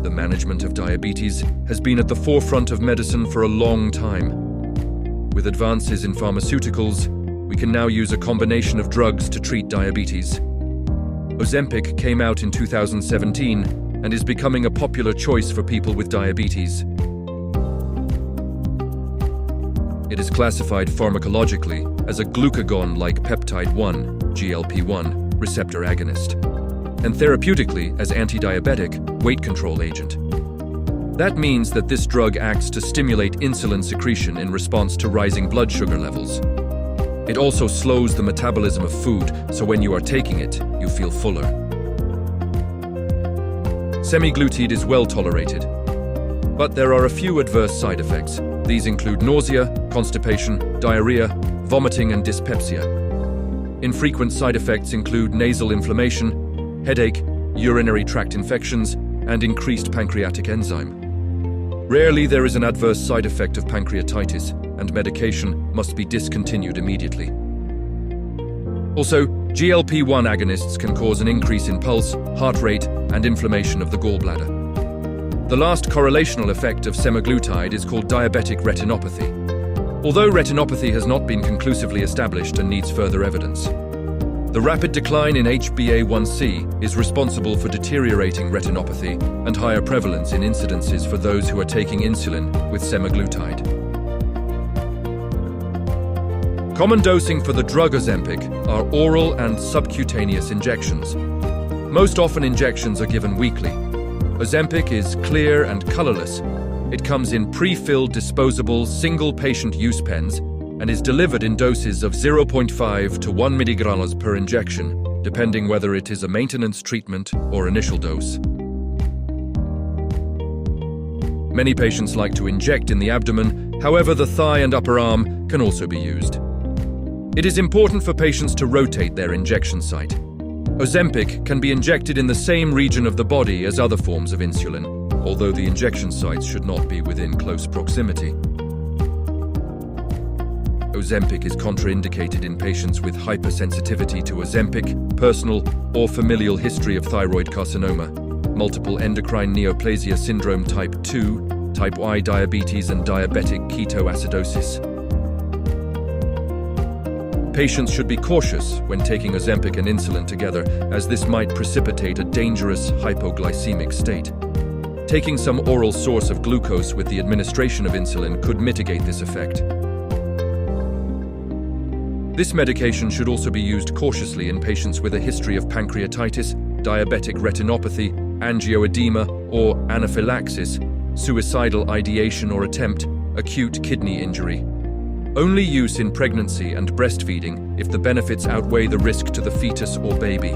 The management of diabetes has been at the forefront of medicine for a long time. With advances in pharmaceuticals, we can now use a combination of drugs to treat diabetes. Ozempic came out in 2017 and is becoming a popular choice for people with diabetes. It is classified pharmacologically as a glucagon-like peptide-1 (GLP-1) receptor agonist, and therapeutically as anti-diabetic weight control agent. That means that this drug acts to stimulate insulin secretion in response to rising blood sugar levels. It also slows the metabolism of food, so when you are taking it, you feel fuller. Semaglutide is well tolerated, but there are a few adverse side effects. These include nausea, constipation, diarrhea, vomiting, and dyspepsia. Infrequent side effects include nasal inflammation, headache, urinary tract infections, and increased pancreatic enzyme. Rarely there is an adverse side effect of pancreatitis, and medication must be discontinued immediately. Also, GLP-1 agonists can cause an increase in pulse, heart rate, and inflammation of the gallbladder. The last correlational effect of semaglutide is called diabetic retinopathy. Although retinopathy has not been conclusively established and needs further evidence, the rapid decline in HbA1c is responsible for deteriorating retinopathy and higher prevalence in incidences for those who are taking insulin with semaglutide. Common dosing for the drug Ozempic are oral and subcutaneous injections. Most often injections are given weekly. Ozempic is clear and colorless. It comes in pre-filled disposable single-patient use pens and is delivered in doses of 0.5 to 1 milligrams per injection, depending whether it is a maintenance treatment or initial dose. Many patients like to inject in the abdomen, however, the thigh and upper arm can also be used. It is important for patients to rotate their injection site. Ozempic can be injected in the same region of the body as other forms of insulin, although the injection sites should not be within close proximity. Ozempic is contraindicated in patients with hypersensitivity to Ozempic, personal or familial history of thyroid carcinoma, multiple endocrine neoplasia syndrome type 2, type I diabetes, and diabetic ketoacidosis. Patients should be cautious when taking Ozempic and insulin together, as this might precipitate a dangerous hypoglycemic state. Taking some oral source of glucose with the administration of insulin could mitigate this effect. This medication should also be used cautiously in patients with a history of pancreatitis, diabetic retinopathy, angioedema, or anaphylaxis, suicidal ideation or attempt, acute kidney injury. Only use in pregnancy and breastfeeding if the benefits outweigh the risk to the fetus or baby.